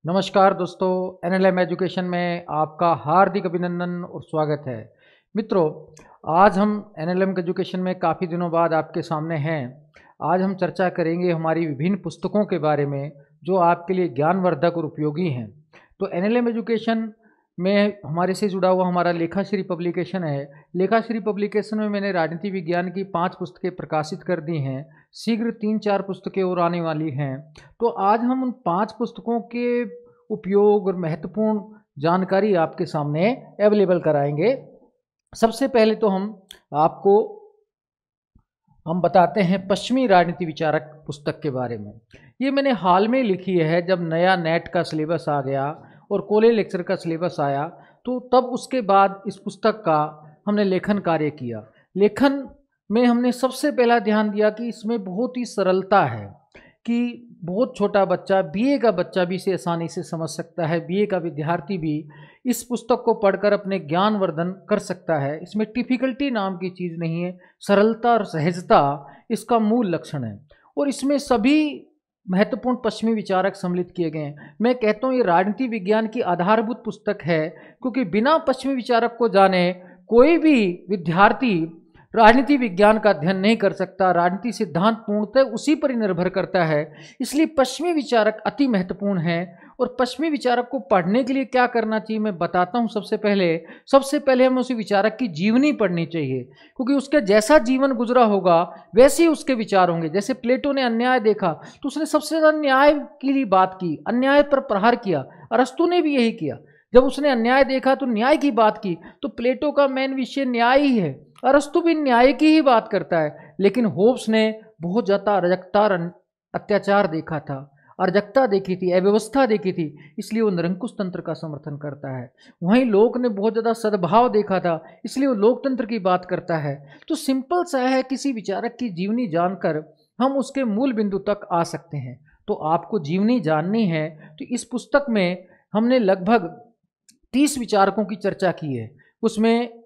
नमस्कार दोस्तों, NLM education में आपका हार्दिक अभिनंदन और स्वागत है। मित्रों, आज हम एनएलएम एजुकेशन में काफ़ी दिनों बाद आपके सामने हैं। आज हम चर्चा करेंगे हमारी विभिन्न पुस्तकों के बारे में जो आपके लिए ज्ञानवर्धक और उपयोगी हैं। तो एनएलएम एजुकेशन में हमारे से जुड़ा हुआ हमारा लेखाश्री पब्लिकेशन है। लेखाश्री पब्लिकेशन में मैंने राजनीति विज्ञान की 5 पुस्तकें प्रकाशित कर दी हैं। शीघ्र 3-4 पुस्तकें और आने वाली हैं। तो आज हम उन 5 पुस्तकों के उपयोग और महत्वपूर्ण जानकारी आपके सामने अवेलेबल कराएंगे। सबसे पहले तो हम बताते हैं पश्चिमी राजनीति विचारक पुस्तक के बारे में। ये मैंने हाल में लिखी है, जब नया नेट का सिलेबस आ गया और कॉलेज लेक्चर का सिलेबस आया तो तब उसके बाद इस पुस्तक का हमने लेखन कार्य किया। लेखन में हमने सबसे पहला ध्यान दिया कि इसमें बहुत ही सरलता है कि बहुत छोटा बच्चा, बीए का बच्चा भी इसे आसानी से समझ सकता है। बीए का विद्यार्थी भी इस पुस्तक को पढ़कर अपने ज्ञानवर्धन कर सकता है। इसमें डिफिकल्टी नाम की चीज़ नहीं है, सरलता और सहजता इसका मूल लक्षण है। और इसमें सभी महत्वपूर्ण पश्चिमी विचारक सम्मिलित किए गए हैं। मैं कहता हूँ ये राजनीति विज्ञान की आधारभूत पुस्तक है, क्योंकि बिना पश्चिमी विचारक को जाने कोई भी विद्यार्थी राजनीति विज्ञान का अध्ययन नहीं कर सकता। राजनीति सिद्धांत पूर्णतः उसी पर ही निर्भर करता है। इसलिए पश्चिमी विचारक अति महत्वपूर्ण हैं। और पश्चिमी विचारक को पढ़ने के लिए क्या करना चाहिए मैं बताता हूँ। सबसे पहले हमें उसी विचारक की जीवनी पढ़नी चाहिए, क्योंकि उसका जैसा जीवन गुजरा होगा वैसे ही उसके विचार होंगे। जैसे प्लेटो ने अन्याय देखा तो उसने सबसे ज़्यादा न्याय के लिए बात की, अन्याय पर प्रहार किया। अरस्तु ने भी यही किया, जब उसने अन्याय देखा तो न्याय की बात की। तो प्लेटो का मेन विषय न्याय ही है, अरस्तु भी न्याय की ही बात करता है। लेकिन होब्स ने बहुत ज़्यादा अराजकता और अत्याचार देखा था, अराजकता देखी थी, अव्यवस्था देखी थी, इसलिए वो निरंकुश तंत्र का समर्थन करता है। वहीं लोक ने बहुत ज़्यादा सद्भाव देखा था, इसलिए वो लोकतंत्र की बात करता है। तो सिंपल सा है, किसी विचारक की जीवनी जानकर हम उसके मूल बिंदु तक आ सकते हैं। तो आपको जीवनी जाननी है तो इस पुस्तक में हमने लगभग 30 विचारकों की चर्चा की है। उसमें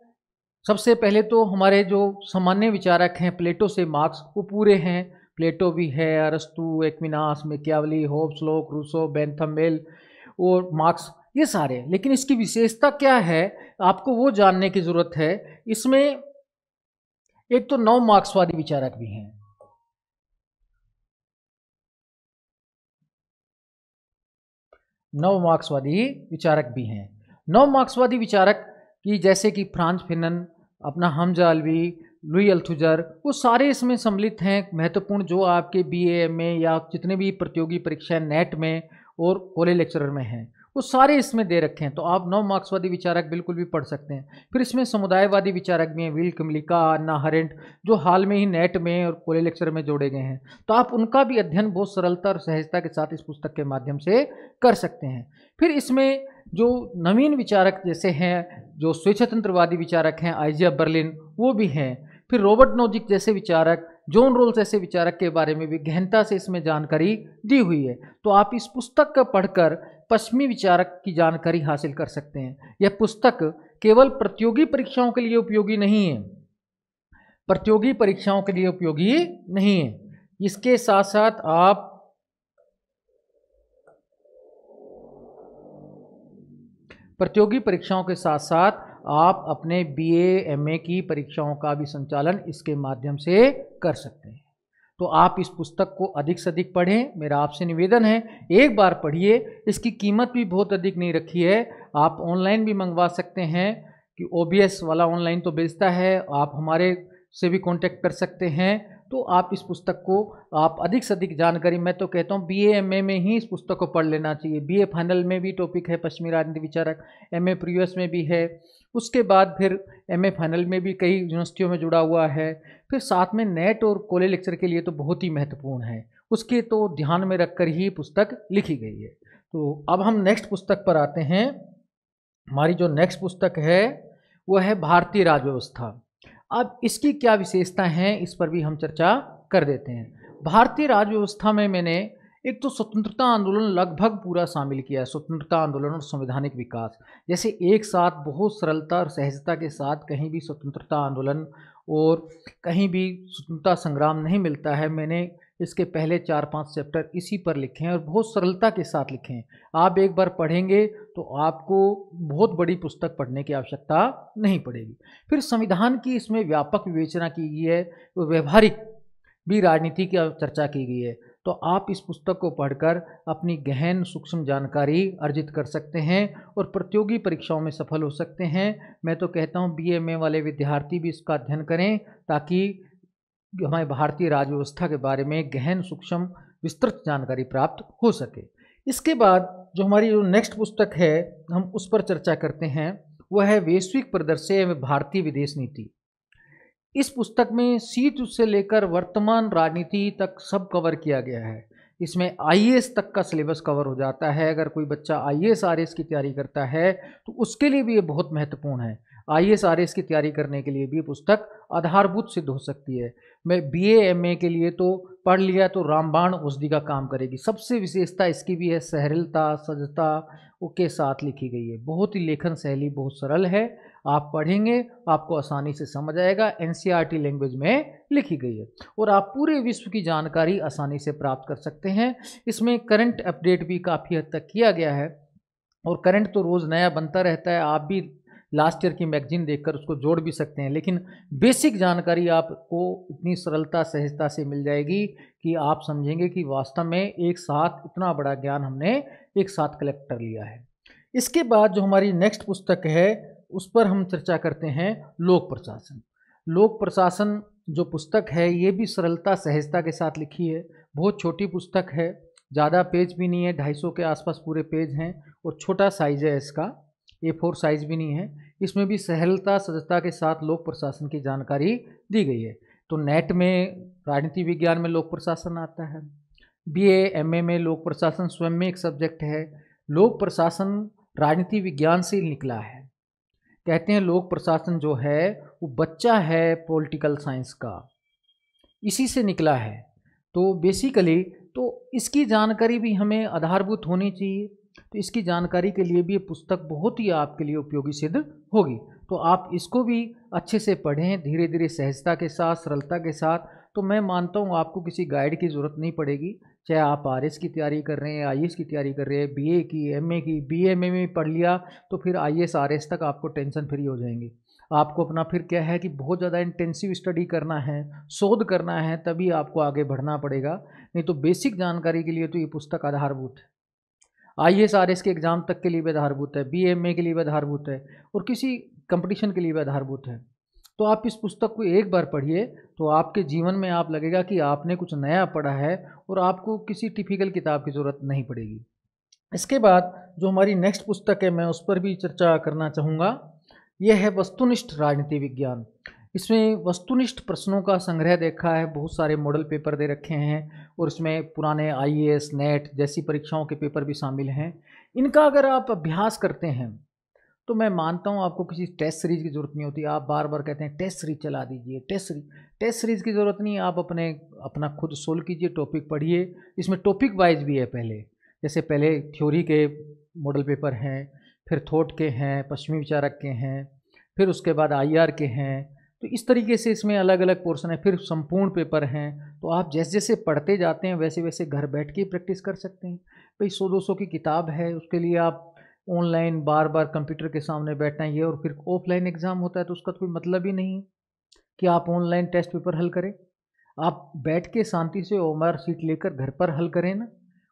सबसे पहले तो हमारे जो सामान्य विचारक हैं प्लेटो से मार्क्स, वो पूरे हैं। प्लेटो भी है, अरस्तु, एक्विनास, मैकियावेली, होब्स, लोक, रूसो, बेंथम, बेल और मार्क्स, ये सारे। लेकिन इसकी विशेषता क्या है आपको वो जानने की ज़रूरत है। इसमें एक तो 9 मार्क्सवादी विचारक भी हैं। 9 मार्क्सवादी विचारक भी हैं। 9 मार्क्सवादी विचारक कि जैसे कि फ्रांज फिनन, अपना हमजा अलवी, लुई अल्थुजर, वो सारे इसमें सम्मिलित हैं। महत्वपूर्ण जो आपके बीए, एमए या जितने भी प्रतियोगी परीक्षाएं नेट में और कॉलेज लेक्चरर में हैं, वो सारे इसमें दे रखे हैं। तो आप 9 मार्क्सवादी विचारक बिल्कुल भी पढ़ सकते हैं। फिर इसमें समुदायवादी विचारक भी हैं, विल कमलिका, अन्ना हरेंट, जो हाल में ही नेट में और कॉलेज लेक्चर में जोड़े गए हैं। तो आप उनका भी अध्ययन बहुत सरलता और सहजता के साथ इस पुस्तक के माध्यम से कर सकते हैं। फिर इसमें जो नवीन विचारक जैसे हैं, जो स्वेच्छातंत्रवादी विचारक हैं, आइजिया बर्लिन, वो भी हैं। फिर रॉबर्ट नोजिक जैसे विचारक, जॉन रोल्स जैसे विचारक के बारे में भी गहनता से इसमें जानकारी दी हुई है। तो आप इस पुस्तक का पढ़कर पश्चिमी विचारक की जानकारी हासिल कर सकते हैं। यह पुस्तक केवल प्रतियोगी परीक्षाओं के लिए उपयोगी नहीं है, प्रतियोगी परीक्षाओं के लिए उपयोगी नहीं है। इसके साथ साथ आप प्रतियोगी परीक्षाओं के साथ साथ आप अपने बीए, एमए की परीक्षाओं का भी संचालन इसके माध्यम से कर सकते हैं। तो आप इस पुस्तक को अधिक से अधिक पढ़ें, मेरा आपसे निवेदन है। एक बार पढ़िए, इसकी कीमत भी बहुत अधिक नहीं रखी है। आप ऑनलाइन भी मंगवा सकते हैं कि ओबीएस वाला ऑनलाइन तो बेचता है, आप हमारे से भी कांटेक्ट कर सकते हैं। तो आप इस पुस्तक को आप अधिक से अधिक जानकारी, मैं तो कहता हूँ बीए, एमए में ही इस पुस्तक को पढ़ लेना चाहिए। बीए फाइनल में भी टॉपिक है पश्चिमी राजनीति विचारक, एमए प्रीवियस में भी है, उसके बाद फिर एमए फाइनल में भी कई यूनिवर्सिटियों में जुड़ा हुआ है। फिर साथ में नेट और कॉलेज लेक्चर के लिए तो बहुत ही महत्वपूर्ण है, उसके तो ध्यान में रखकर ही पुस्तक लिखी गई है। तो अब हम नेक्स्ट पुस्तक पर आते हैं। हमारी जो नेक्स्ट पुस्तक है वो है भारतीय राजव्यवस्था। अब इसकी क्या विशेषता है इस पर भी हम चर्चा कर देते हैं। भारतीय राजव्यवस्था में मैंने एक तो स्वतंत्रता आंदोलन लगभग पूरा शामिल किया है। स्वतंत्रता आंदोलन और संवैधानिक विकास, जैसे एक साथ बहुत सरलता और सहजता के साथ कहीं भी स्वतंत्रता आंदोलन और कहीं भी स्वतंत्रता संग्राम नहीं मिलता है। मैंने इसके पहले 4-5 चैप्टर इसी पर लिखे हैं और बहुत सरलता के साथ लिखे हैं। आप एक बार पढ़ेंगे तो आपको बहुत बड़ी पुस्तक पढ़ने की आवश्यकता नहीं पड़ेगी। फिर संविधान की इसमें व्यापक विवेचना की गई है, तो व्यवहारिक भी राजनीति की चर्चा की गई है। तो आप इस पुस्तक को पढ़कर अपनी गहन सूक्ष्म जानकारी अर्जित कर सकते हैं और प्रतियोगी परीक्षाओं में सफल हो सकते हैं। मैं तो कहता हूँ BA वाले विद्यार्थी भी इसका अध्ययन करें, ताकि हमारे भारतीय राज्य व्यवस्था के बारे में गहन सूक्ष्म विस्तृत जानकारी प्राप्त हो सके। इसके बाद जो हमारी जो नेक्स्ट पुस्तक है हम उस पर चर्चा करते हैं, वह है वैश्विक परिदृश्य एवं भारतीय विदेश नीति। इस पुस्तक में शीत युद्ध से लेकर वर्तमान राजनीति तक सब कवर किया गया है। इसमें IAS तक का सिलेबस कवर हो जाता है। अगर कोई बच्चा IAS RAS की तैयारी करता है तो उसके लिए भी ये बहुत महत्वपूर्ण है। IAS RAS की तैयारी करने के लिए भी पुस्तक आधारभूत सिद्ध हो सकती है। मैं BA MA के लिए तो पढ़ लिया तो रामबाण औषधि का काम करेगी। सबसे विशेषता इसकी भी है सहजता, सजता के साथ लिखी गई है। बहुत ही लेखन शैली बहुत सरल है। आप पढ़ेंगे आपको आसानी से समझ आएगा। NCERT लैंग्वेज में लिखी गई है और आप पूरे विश्व की जानकारी आसानी से प्राप्त कर सकते हैं। इसमें करंट अपडेट भी काफ़ी हद तक किया गया है और करंट तो रोज़ नया बनता रहता है। आप भी लास्ट ईयर की मैगजीन देखकर उसको जोड़ भी सकते हैं, लेकिन बेसिक जानकारी आपको इतनी सरलता सहजता से मिल जाएगी कि आप समझेंगे कि वास्तव में एक साथ इतना बड़ा ज्ञान हमने एक साथ कलेक्ट कर लिया है। इसके बाद जो हमारी नेक्स्ट पुस्तक है उस पर हम चर्चा करते हैं लोक प्रशासन। लोक प्रशासन जो पुस्तक है ये भी सरलता सहजता के साथ लिखी है। बहुत छोटी पुस्तक है, ज़्यादा पेज भी नहीं है, 250 के आसपास पूरे पेज हैं और छोटा साइज है इसका, A4 साइज भी नहीं है। इसमें भी सरलता सहजता के साथ लोक प्रशासन की जानकारी दी गई है। तो नेट में राजनीति विज्ञान में लोक प्रशासन आता है, BA MA में लोक प्रशासन स्वयं में एक सब्जेक्ट है। लोक प्रशासन राजनीति विज्ञान से निकला है। कहते हैं लोक प्रशासन जो है वो बच्चा है पॉलिटिकल साइंस का, इसी से निकला है। तो बेसिकली तो इसकी जानकारी भी हमें आधारभूत होनी चाहिए। तो इसकी जानकारी के लिए भी ये पुस्तक बहुत ही आपके लिए उपयोगी सिद्ध होगी। तो आप इसको भी अच्छे से पढ़ें, धीरे धीरे सहजता के साथ, सरलता के साथ। तो मैं मानता हूँ आपको किसी गाइड की ज़रूरत नहीं पड़ेगी। चाहे आप RS की तैयारी कर रहे हैं, IAS की तैयारी कर रहे हैं, BA की, MA की, BA MA में पढ़ लिया तो फिर IAS RS तक आपको टेंशन फ्री हो जाएंगे। आपको अपना फिर क्या है कि बहुत ज़्यादा इंटेंसिव स्टडी करना है, शोध करना है, तभी आपको आगे बढ़ना पड़ेगा। नहीं तो बेसिक जानकारी के लिए तो ये पुस्तक आधारभूत है। IAS RS के एग्ज़ाम तक के लिए भी आधारभूत है, BA MA के लिए भी आधारभूत है और किसी कंपटीशन के लिए भी आधारभूत है। तो आप इस पुस्तक को एक बार पढ़िए तो आपके जीवन में आप लगेगा कि आपने कुछ नया पढ़ा है और आपको किसी टिपिकल किताब की ज़रूरत नहीं पड़ेगी। इसके बाद जो हमारी नेक्स्ट पुस्तक है मैं उस पर भी चर्चा करना चाहूँगा। यह है वस्तुनिष्ठ राजनीति विज्ञान। इसमें वस्तुनिष्ठ प्रश्नों का संग्रह देखा है, बहुत सारे मॉडल पेपर दे रखे हैं और इसमें पुराने IAS नेट जैसी परीक्षाओं के पेपर भी शामिल हैं। इनका अगर आप अभ्यास करते हैं तो मैं मानता हूँ आपको किसी टेस्ट सीरीज की ज़रूरत नहीं होती। आप बार बार कहते हैं टेस्ट सीरीज चला दीजिए, टेस्ट सीरीज की ज़रूरत नहीं है। आप अपना खुद सोल्व कीजिए, टॉपिक पढ़िए। इसमें टॉपिक वाइज भी है। जैसे पहले थ्योरी के मॉडल पेपर हैं, फिर थॉट के हैं, पश्चिमी विचारक के हैं, फिर उसके बाद IR के हैं। तो इस तरीके से इसमें अलग अलग पोर्शन है। फिर संपूर्ण पेपर हैं। तो आप जैसे जैसे पढ़ते जाते हैं वैसे वैसे घर बैठ के प्रैक्टिस कर सकते हैं। भाई 100-200 की किताब है, उसके लिए आप ऑनलाइन बार बार कंप्यूटर के सामने बैठना ही है और फिर ऑफलाइन एग्ज़ाम होता है तो उसका तो कोई मतलब ही नहीं कि आप ऑनलाइन टेस्ट पेपर हल करें। आप बैठ के शांति से OMR शीट लेकर घर पर हल करें ना,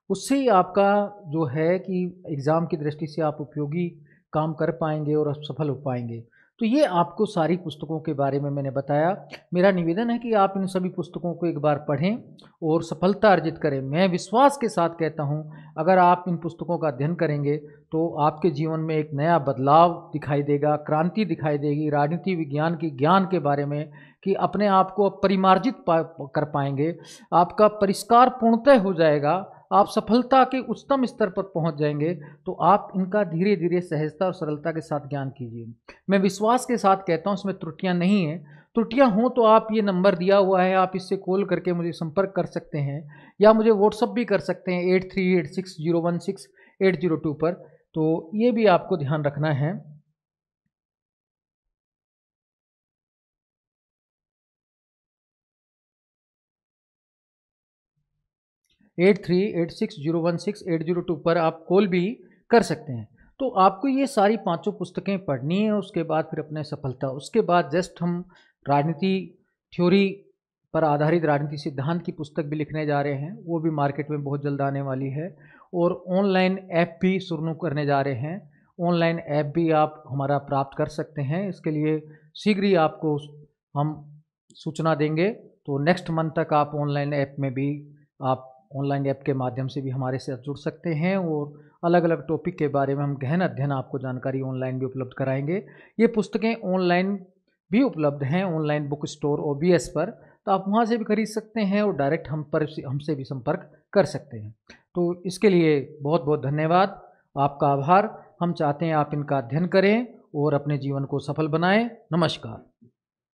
उससे ही आपका जो है कि एग्ज़ाम की दृष्टि से आप उपयोगी काम कर पाएंगे और सफल हो पाएंगे। तो ये आपको सारी पुस्तकों के बारे में मैंने बताया। मेरा निवेदन है कि आप इन सभी पुस्तकों को एक बार पढ़ें और सफलता अर्जित करें। मैं विश्वास के साथ कहता हूँ अगर आप इन पुस्तकों का अध्ययन करेंगे तो आपके जीवन में एक नया बदलाव दिखाई देगा, क्रांति दिखाई देगी राजनीति विज्ञान की ज्ञान के बारे में, कि अपने आप को परिमार्जित कर पाएंगे। आपका परिष्कार पूर्णतः हो जाएगा, आप सफलता के उच्चतम स्तर पर पहुंच जाएंगे। तो आप इनका धीरे धीरे सहजता और सरलता के साथ ज्ञान कीजिए। मैं विश्वास के साथ कहता हूं इसमें त्रुटियां नहीं हैं। त्रुटियां हों तो आप ये नंबर दिया हुआ है, आप इससे कॉल करके मुझे संपर्क कर सकते हैं या मुझे व्हाट्सअप भी कर सकते हैं 8386016802 पर। तो ये भी आपको ध्यान रखना है। 8386016802 पर आप कॉल भी कर सकते हैं। तो आपको ये सारी पांचों पुस्तकें पढ़नी है, उसके बाद फिर अपने सफलता, उसके बाद जस्ट हम राजनीति थ्योरी पर आधारित राजनीति सिद्धांत की पुस्तक भी लिखने जा रहे हैं, वो भी मार्केट में बहुत जल्द आने वाली है। और ऑनलाइन ऐप भी शुरू करने जा रहे हैं, ऑनलाइन ऐप भी आप हमारा प्राप्त कर सकते हैं। इसके लिए शीघ्र ही आपको हम सूचना देंगे। तो नेक्स्ट मंथ तक आप ऑनलाइन ऐप में भी, आप ऑनलाइन ऐप के माध्यम से भी हमारे साथ जुड़ सकते हैं और अलग अलग टॉपिक के बारे में हम गहन अध्ययन, आपको जानकारी ऑनलाइन भी उपलब्ध कराएंगे। ये पुस्तकें ऑनलाइन भी उपलब्ध हैं, ऑनलाइन बुक स्टोर OBS पर, तो आप वहाँ से भी खरीद सकते हैं और डायरेक्ट हमसे भी संपर्क कर सकते हैं। तो इसके लिए बहुत बहुत धन्यवाद, आपका आभार। हम चाहते हैं आप इनका अध्ययन करें और अपने जीवन को सफल बनाएं। नमस्कार।